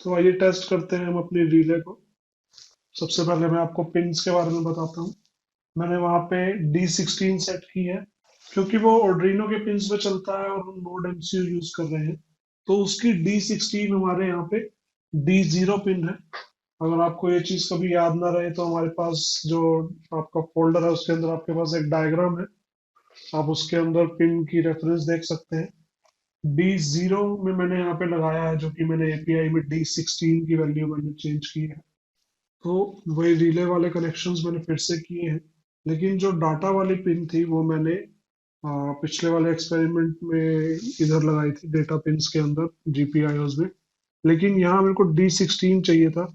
तो आइए टेस्ट करते हैं हम अपनी रिले को। सबसे पहले मैं आपको पिन्स के बारे में बताता हूँ। मैंने वहाँ पे D16 सेट की है क्योंकि वो Arduino के पिन्स पे चलता है और हम नोड MCU यूज कर रहे हैं, तो उसकी D16 हमारे यहाँ पे D0 पिन है। अगर आपको ये चीज कभी याद ना रहे तो हमारे पास जो आपका फोल्डर है उसके अंदर आपके पास एक डायग्राम है, आप उसके अंदर पिन की रेफरेंस देख सकते हैं। D0 में मैंने यहाँ पे लगाया है, जो कि मैंने API में D16 की वैल्यू मैंने चेंज की है। तो वही रिले वाले कनेक्शंस मैंने फिर से किए हैं, लेकिन जो डाटा वाली पिन थी वो मैंने पिछले वाले एक्सपेरिमेंट में इधर लगाई थी डेटा पिन्स के अंदर GPIOs में। लेकिन यहाँ मेरे को D16 चाहिए था,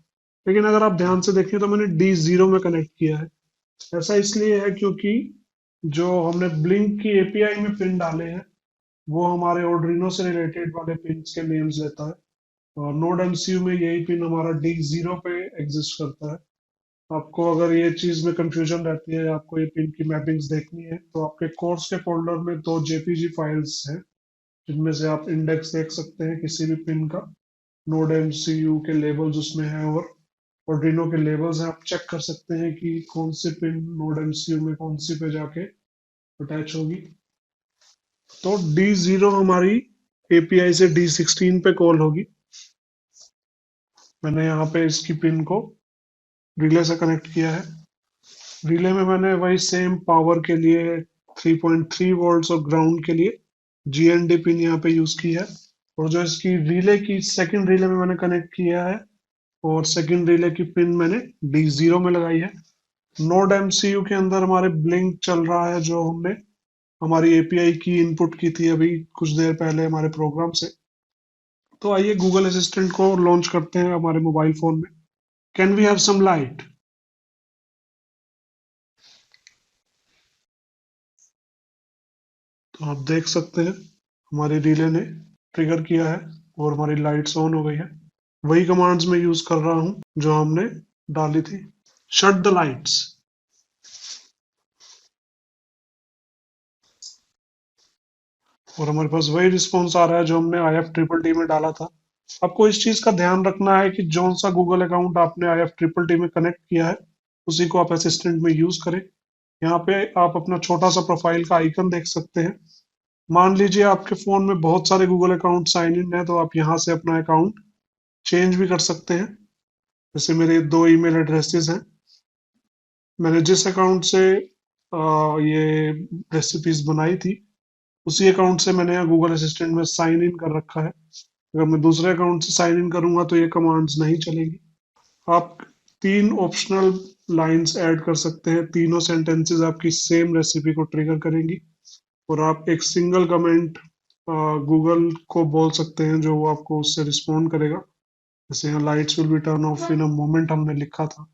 लेकिन अगर आप ध्यान से देखें तो मैंने D0 में कनेक्ट किया है। ऐसा इसलिए है क्योंकि जो हमने ब्लिंक की API में पिन डाले हैं वो हमारे Arduino से रिलेटेड वाले पिन्स के नेम्स लेता है, और नोड MCU में यही पिन हमारा D0 पे एग्जिस्ट करता है। आपको अगर ये चीज में कंफ्यूजन रहती है, आपको ये पिन की मैपिंग्स देखनी है, तो आपके कोर्स के फोल्डर में 2 JPG फाइल्स हैं जिनमें से आप इंडेक्स देख सकते हैं किसी भी पिन का। नोड MCU के लेबल्स उसमें है और Arduino के लेबल्स हैं, आप चेक कर सकते हैं कि कौन सी पिन नोड MCU में कौन सी पे जाके अटैच होगी। तो D0 हमारी API से D16 पे कॉल होगी। मैंने यहाँ पे इसकी पिन को रिले से कनेक्ट किया है। रिले में मैंने वही सेम पावर के लिए 3.3 वोल्ट्स और ग्राउंड के लिए GND पिन यहाँ पे यूज की है। और जो इसकी रिले की सेकंड रिले में मैंने कनेक्ट किया है, और सेकंड रिले की पिन मैंने D0 में लगाई है। नोड MCU के अंदर हमारे ब्लिंक चल रहा है, जो हमने हमारी API की इनपुट की थी अभी कुछ देर पहले हमारे प्रोग्राम से। तो आइए गूगल असिस्टेंट को लॉन्च करते हैं हमारे मोबाइल फोन में। Can we have some light? तो आप देख सकते हैं हमारी रिले ने ट्रिगर किया है और हमारी लाइट्स ऑन हो गई है। वही कमांड्स मैं यूज कर रहा हूं जो हमने डाली थी। Shut the lights. और हमारे पास वही रिस्पॉन्स आ रहा है जो हमने IFTTT में डाला था। आपको इस चीज का ध्यान रखना है कि जौन सा गूगल अकाउंट आपने IFTTT में कनेक्ट किया है उसी को आप असिस्टेंट में यूज करें। यहाँ पे आप अपना छोटा सा प्रोफाइल का आइकन देख सकते हैं। मान लीजिए आपके फोन में बहुत सारे गूगल अकाउंट साइन इन है, तो आप यहाँ से अपना अकाउंट चेंज भी कर सकते हैं। जैसे मेरे 2 ईमेल एड्रेसेस हैं, मैंने जिस अकाउंट से ये रेसिपीज बनाई थी उसी अकाउंट से मैंने यहाँ गूगल असिस्टेंट में साइन इन कर रखा है। अगर मैं दूसरे अकाउंट से साइन इन करूंगा तो ये कमांड्स नहीं चलेंगी। आप 3 ऑप्शनल लाइंस ऐड कर सकते हैं, तीनों सेंटेंसेस आपकी सेम रेसिपी को ट्रिगर करेंगी। और आप एक सिंगल कमेंट गूगल को बोल सकते हैं जो वो आपको उससे रिस्पॉन्ड करेगा। जैसे यहाँ lights will be turn off in a moment हमने लिखा था,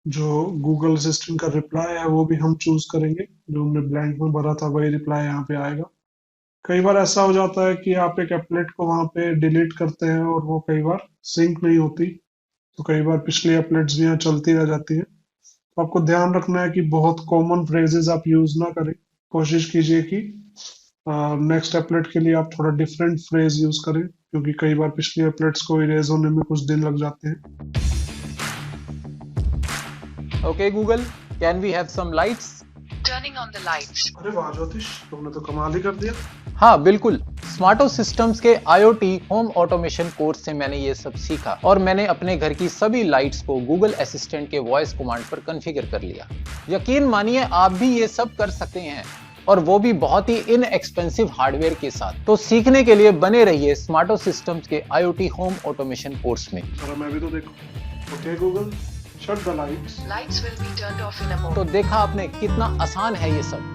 जो गूगल असिस्टेंट का रिप्लाई है वो भी हम चूज करेंगे। जो हमने ब्लैंक में भरा था वही रिप्लाई यहाँ पे आएगा। कई बार ऐसा हो जाता है कि आप एक एप्लेट को वहां पे डिलीट करते हैं और वो कई बार सिंक नहीं होती, तो कई बार पिछली एप्लेट्स भी यहाँ चलती रह जाती हैं। तो आपको ध्यान रखना है कि बहुत कॉमन फ्रेजेस आप यूज ना करें। कोशिश कीजिए कि नेक्स्ट एप्लेट के लिए आप थोड़ा डिफरेंट फ्रेज यूज करें, क्योंकि कई बार पिछली एप्लेट्स को इरेज होने में कुछ दिन लग जाते हैं। Okay, Google, can we have some lights? Turning on the lights. अरे वाह ज्योतिष, तुमने तो कमाल ही कर दिया। हाँ बिल्कुल, स्मार्टो सिस्टम्स के IoT होम ऑटोमेशन कोर्स से मैंने ये सब सीखा और मैंने अपने घर की सभी लाइट्स को गूगल असिस्टेंट के वॉइस कमांड पर कॉन्फ़िगर कर लिया। यकीन मानिए आप भी ये सब कर सकते हैं, और वो भी बहुत ही इनएक्सपेंसिव हार्डवेयर के साथ। तो सीखने के लिए बने रहिए स्मार्टो सिस्टम्स के IoT होम ऑटोमेशन कोर्स में। और मैं भी तो देखो। Okay Google, shut the lights. Lights will be turned off in a moment. तो देखा आपने कितना आसान है ये सब।